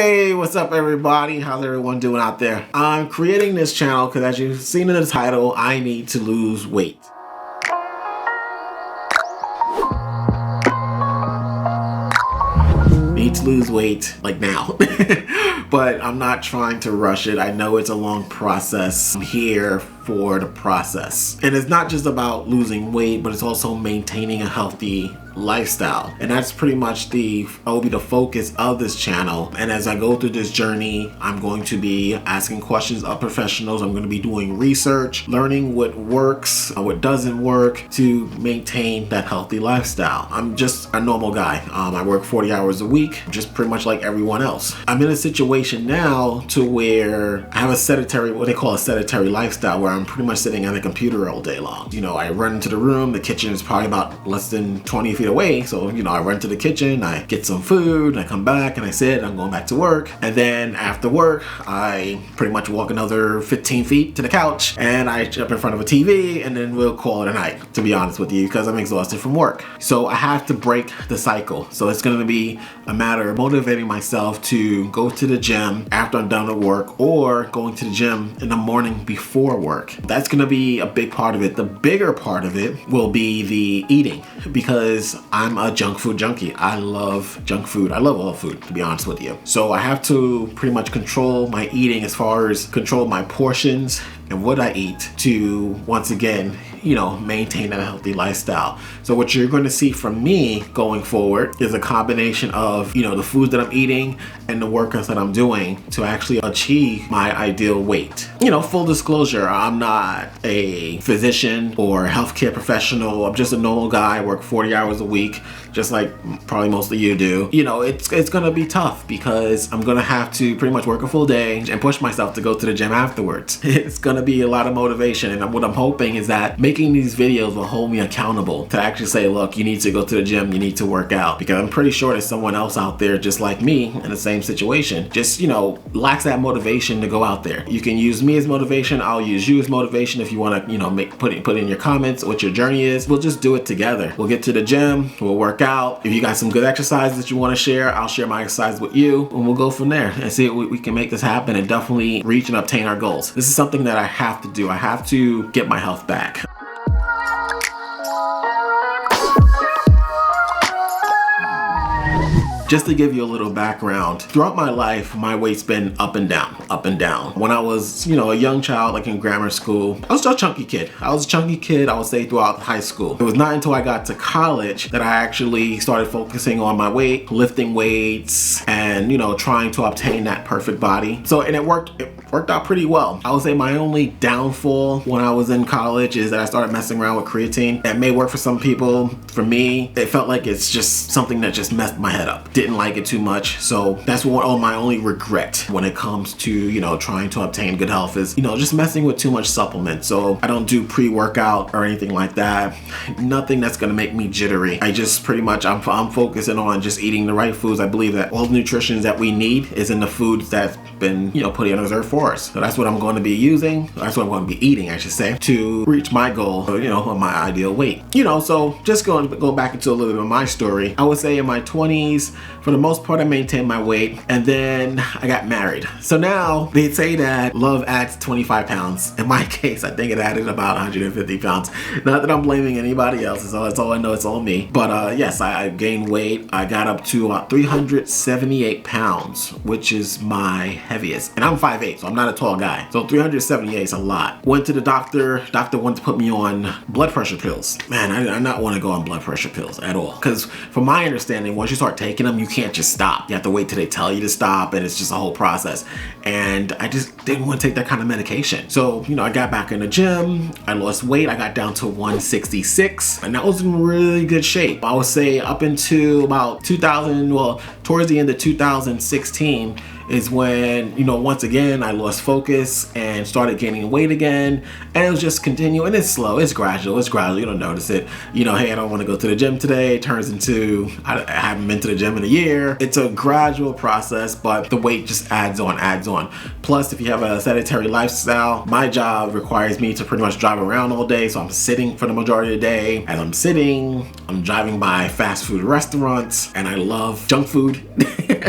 Hey, what's up everybody? How's everyone doing out there? I'm creating this channel because as you've seen in the title, I need to lose weight. Need to lose weight like now. But I'm not trying to rush it. I know it's a long process. I'm here for the process. And it's not just about losing weight, but it's also maintaining a healthy lifestyle. And that's pretty much will be the focus of this channel. And as I go through this journey, I'm going to be asking questions of professionals. I'm going to be doing research, learning what works, what doesn't work to maintain that healthy lifestyle. I'm just a normal guy. I work 40 hours a week, just pretty much like everyone else. I'm in a situation now to where I have what they call a sedentary lifestyle, where I'm pretty much sitting on the computer all day long. You know, I run into the room, the kitchen is probably about less than 20 feet away. So, you know, I run to the kitchen, I get some food, I come back and I sit, I'm going back to work. And then after work, I pretty much walk another 15 feet to the couch and I jump in front of a TV and then we'll call it a night, to be honest with you, because I'm exhausted from work. So I have to break the cycle. So it's going to be a matter of motivating myself to go to the gym after I'm done with work or going to the gym in the morning before work. That's going to be a big part of it. The bigger part of it will be the eating, because I'm a junk food junkie. I love junk food. I love all food, to be honest with you. So I have to pretty much control my eating as far as control my portions and what I eat to, once again, you know, maintain a healthy lifestyle. So what you're going to see from me going forward is a combination of, you know, the food that I'm eating and the workouts that I'm doing to actually achieve my ideal weight. You know, full disclosure, I'm not a physician or a healthcare professional. I'm just a normal guy. I work 40 hours a week, just like probably most of you do. You know, it's going to be tough because I'm going to have to pretty much work a full day and push myself to go to the gym afterwards. It's going to be a lot of motivation, and what I'm hoping is that making these videos will hold me accountable to actually say, look, you need to go to the gym, you need to work out, because I'm pretty sure there's someone else out there just like me in the same situation, just, you know, lacks that motivation to go out there. You can use me as motivation, I'll use you as motivation. If you want to, you know, put in your comments what your journey is, we'll just do it together. We'll get to the gym, we'll work out. If you got some good exercises that you want to share, I'll share my exercise with you, and we'll go from there and see if we can make this happen and definitely reach and obtain our goals. This is something that I have to do. I have to get my health back. Just to give you a little background, throughout my life, my weight's been up and down, up and down. When I was, you know, a young child, like in grammar school, I was still a chunky kid. I would say throughout high school. It was not until I got to college that I actually started focusing on my weight, lifting weights, and, you know, trying to obtain that perfect body. So, and it worked out pretty well. I would say my only downfall when I was in college is that I started messing around with creatine. It may work for some people. For me, it felt like it's just something that just messed my head up. Didn't like it too much. So that's my only regret when it comes to, you know, trying to obtain good health is, you know, just messing with too much supplements. So I don't do pre-workout or anything like that. Nothing that's going to make me jittery. I just pretty much, I'm focusing on just eating the right foods. I believe that all the nutrition that we need is in the foods that's been, you know, put in reserve for us. So that's what I'm going to be using. That's what I'm going to be eating, I should say, to reach my goal, you know, of my ideal weight. You know, so just go back into a little bit of my story. I would say in my 20s, for the most part, I maintained my weight, and then I got married. So now they say that love adds 25 pounds. In my case, I think it added about 150 pounds. Not that I'm blaming anybody else. It's all I know. It's all me. But yes, I gained weight. I got up to about 378 pounds, which is my heaviest. And I'm 5'8", so I'm not a tall guy. So 378 is a lot. Went to the doctor. Doctor wanted to put me on blood pressure pills. Man, I did not want to go on blood pressure pills at all. Because from my understanding, once you start taking them, you can't just stop. You have to wait till they tell you to stop, and it's just a whole process. And I just didn't want to take that kind of medication. So, you know, I got back in the gym. I lost weight. I got down to 166, and that was in really good shape. I would say up into about towards the end of 2016, is when, you know, once again, I lost focus and started gaining weight again. And it was just continuing. It's slow, it's gradual, you don't notice it. You know, hey, I don't want to go to the gym today. It turns into, I haven't been to the gym in a year. It's a gradual process, but the weight just adds on. Plus, if you have a sedentary lifestyle, my job requires me to pretty much drive around all day. So I'm sitting for the majority of the day. As I'm sitting, I'm driving by fast food restaurants, and I love junk food.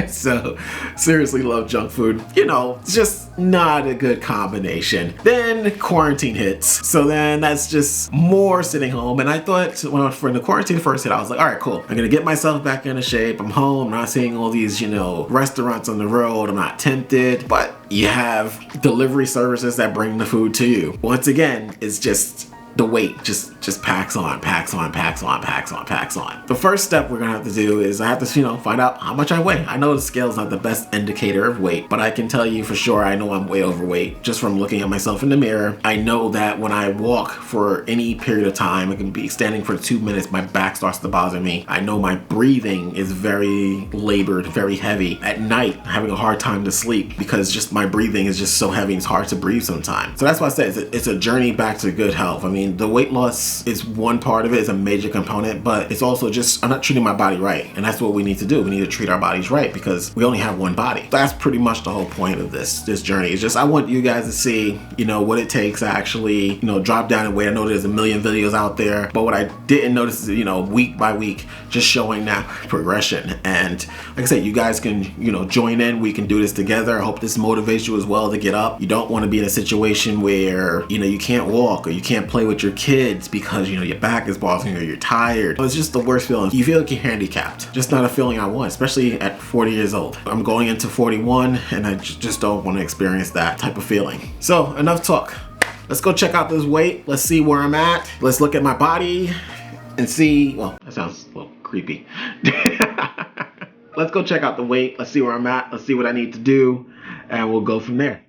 So seriously love junk food. You know, it's just not a good combination. Then quarantine hits. So then that's just more sitting home. And I thought when the quarantine first hit, I was like, all right, cool. I'm gonna get myself back into shape. I'm home, I'm not seeing all these, you know, restaurants on the road. I'm not tempted. But you have delivery services that bring the food to you. Once again, it's just the weight just packs on. The first step we're gonna have to do is I have to, you know, find out how much I weigh. I know the scale is not the best indicator of weight, but I can tell you for sure I know I'm way overweight just from looking at myself in the mirror. I know that when I walk for any period of time, it can be standing for 2 minutes, my back starts to bother me. I know my breathing is very labored, very heavy. At night, I'm having a hard time to sleep because just my breathing is just so heavy, it's hard to breathe sometimes. So that's why I said it's a journey back to good health. I mean, the weight loss is one part of it, is a major component, but it's also just, I'm not treating my body right. And that's what we need to do. We need to treat our bodies right because we only have one body. That's pretty much the whole point of this journey. It's just, I want you guys to see, you know, what it takes to actually, you know, drop down in weight. I know there's a million videos out there, but what I didn't notice is, you know, week by week, just showing that progression. And like I said, you guys can, you know, join in. We can do this together. I hope this motivates you as well to get up. You don't want to be in a situation where, you know, you can't walk or you can't play with your kids because, you know, your back is bothering you or you're tired. It's just the worst feeling. You feel like you're handicapped. Just not a feeling I want, especially at 40 years old. I'm going into 41 and I just don't want to experience that type of feeling. So enough talk. Let's go check out this weight. Let's see where I'm at. Let's look at my body and see, well, that sounds a little creepy. Let's go check out the weight. Let's see where I'm at. Let's see what I need to do and we'll go from there.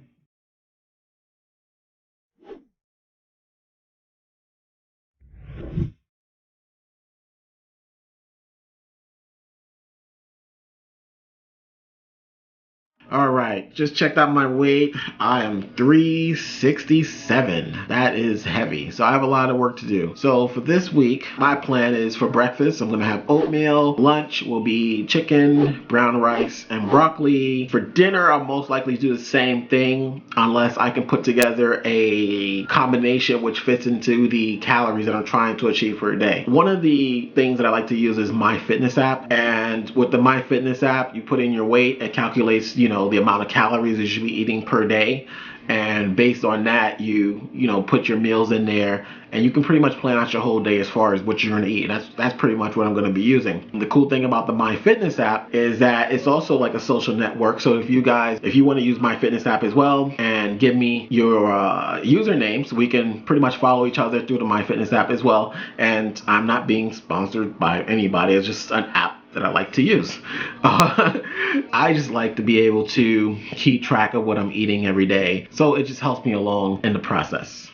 All right, just checked out my weight. I am 367. That is heavy. So I have a lot of work to do. So for this week, my plan is for breakfast, I'm gonna have oatmeal. Lunch will be chicken, brown rice, and broccoli. For dinner, I'll most likely do the same thing unless I can put together a combination which fits into the calories that I'm trying to achieve for a day. One of the things that I like to use is MyFitness app. And with the MyFitness app, you put in your weight, it calculates, you know, the amount of calories you should be eating per day, and based on that you know put your meals in there and you can pretty much plan out your whole day as far as what you're going to eat. That's pretty much what I'm going to be using. And the cool thing about the MyFitness app is that it's also like a social network. So if you want to use MyFitness app as well and give me your usernames, we can pretty much follow each other through the MyFitness app as well. And I'm not being sponsored by anybody. It's just an app that I like to use. I just like to be able to keep track of what I'm eating every day. So it just helps me along in the process.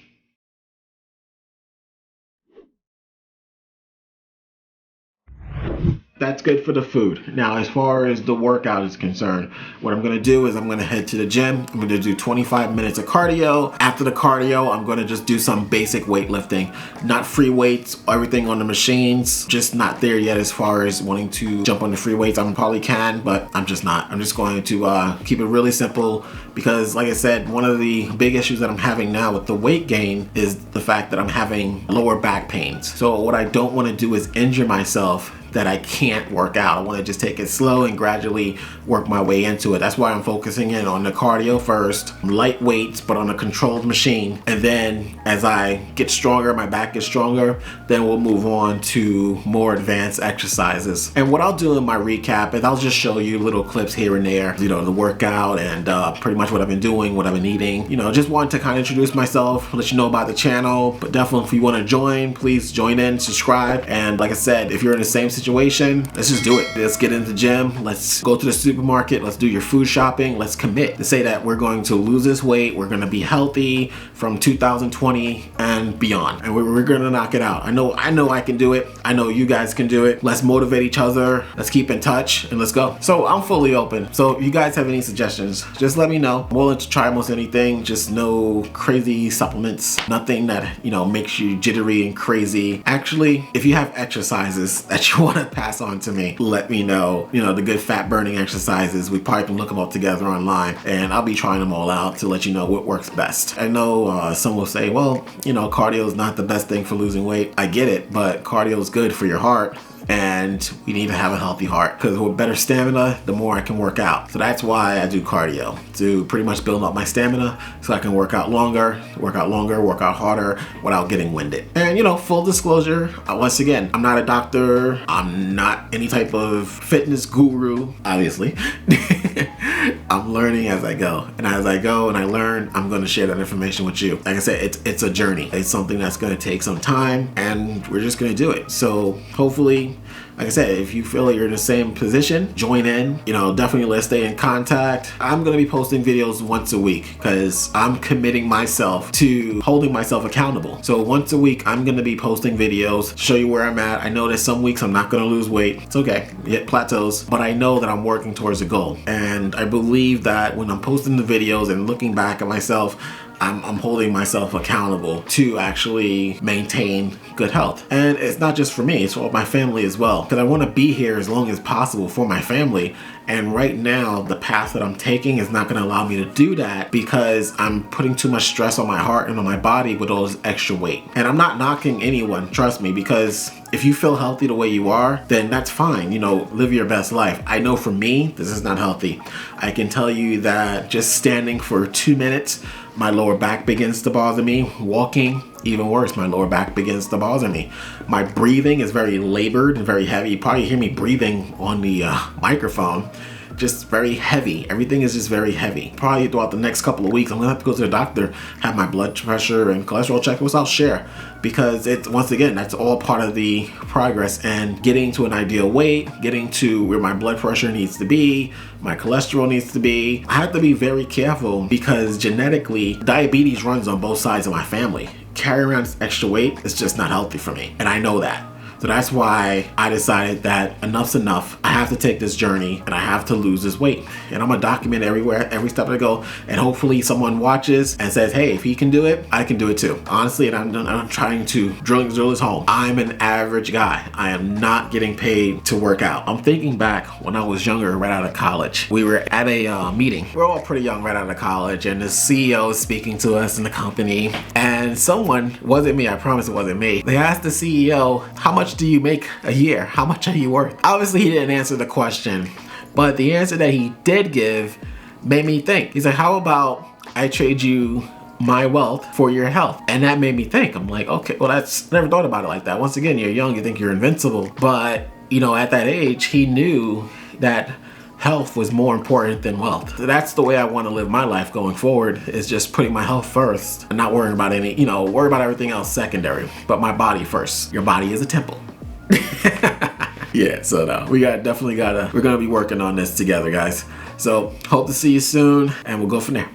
That's good for the food. Now, as far as the workout is concerned, what I'm gonna do is I'm gonna head to the gym. I'm gonna do 25 minutes of cardio. After the cardio, I'm gonna just do some basic weightlifting. Not free weights, everything on the machines. Just not there yet as far as wanting to jump on the free weights. I probably can, but I'm just not. I'm just going to keep it really simple because, like I said, one of the big issues that I'm having now with the weight gain is the fact that I'm having lower back pains. So what I don't wanna do is injure myself that I can't work out. I want to just take it slow and gradually work my way into it. That's why I'm focusing in on the cardio first, light weights, but on a controlled machine. And then as I get stronger, my back gets stronger, then we'll move on to more advanced exercises. And what I'll do in my recap is I'll just show you little clips here and there, you know, the workout and pretty much what I've been doing, what I've been eating. You know, just wanted to kind of introduce myself, let you know about the channel, but definitely if you want to join, please join in, subscribe. And like I said, if you're in the same situation situation, let's just do it. Let's get into the gym. Let's go to the supermarket. Let's do your food shopping. Let's commit to say that we're going to lose this weight. We're going to be healthy from 2020 and beyond. And we're going to knock it out. I know I can do it. I know you guys can do it. Let's motivate each other. Let's keep in touch and let's go. So I'm fully open. So if you guys have any suggestions, just let me know. I'm willing to try almost anything. Just no crazy supplements. Nothing that, makes you jittery and crazy. Actually, if you have exercises that you want to pass on to me, let me know. The good fat burning exercises. We probably can look them up together online and I'll be trying them all out to let you know what works best. I know some will say, well, cardio is not the best thing for losing weight. I get it, but cardio is good for your heart. And we need to have a healthy heart because with better stamina, the more I can work out. So that's why I do cardio, to pretty much build up my stamina so I can work out longer, work out harder without getting winded. And full disclosure, once again, I'm not a doctor. I'm not any type of fitness guru, obviously. I'm learning as I go. And as I go and I learn, I'm going to share that information with you. Like I said, it's a journey. It's something that's going to take some time and we're just going to do it. So hopefully, like I said, if you feel like you're in the same position, join in. Definitely let's stay in contact. I'm going to be posting videos once a week because I'm committing myself to holding myself accountable. So once a week, I'm going to be posting videos, show you where I'm at. I know that some weeks I'm not going to lose weight. It's okay. Hit plateaus, but I know that I'm working towards a goal. And I believe that when I'm posting the videos and looking back at myself, I'm holding myself accountable to actually maintain good health. And it's not just for me, it's for my family as well. Because I want to be here as long as possible for my family. And right now, the path that I'm taking is not going to allow me to do that because I'm putting too much stress on my heart and on my body with all this extra weight. And I'm not knocking anyone, trust me, because if you feel healthy the way you are, then that's fine. Live your best life. I know for me, this is not healthy. I can tell you that just standing for 2 minutes, my lower back begins to bother me. Walking, even worse, my lower back begins to bother me. My breathing is very labored and very heavy. You probably hear me breathing on the microphone. Just very heavy. Everything is just very heavy. Probably throughout the next couple of weeks, I'm gonna have to go to the doctor, have my blood pressure and cholesterol checked, which I'll share, because once again, that's all part of the progress and getting to an ideal weight, getting to where my blood pressure needs to be, my cholesterol needs to be. I have to be very careful because genetically, diabetes runs on both sides of my family. Carrying around this extra weight is just not healthy for me, and I know that. So that's why I decided that enough's enough. I have to take this journey and I have to lose this weight. And I'm gonna document every step I go. And hopefully someone watches and says, hey, if he can do it, I can do it too. Honestly, and I'm trying to drill this home. I'm an average guy. I am not getting paid to work out. I'm thinking back when I was younger, right out of college. We were at a meeting. We're all pretty young right out of college, and the CEO is speaking to us in the company. And someone, wasn't me, I promise it wasn't me. They asked the CEO, how much do you make a year? How much are you worth? Obviously, he didn't answer the question, but the answer that he did give made me think. He said, how about I trade you my wealth for your health? And that made me think. I'm like, okay, well, that's never thought about it like that. Once again, you're young, you think you're invincible. But, at that age, he knew that health was more important than wealth. That's the way I want to live my life going forward, is just putting my health first and not worrying about worry about everything else secondary, but my body first. Your body is a temple. Yeah, so no, we're gonna be working on this together, guys. So hope to see you soon and we'll go from there.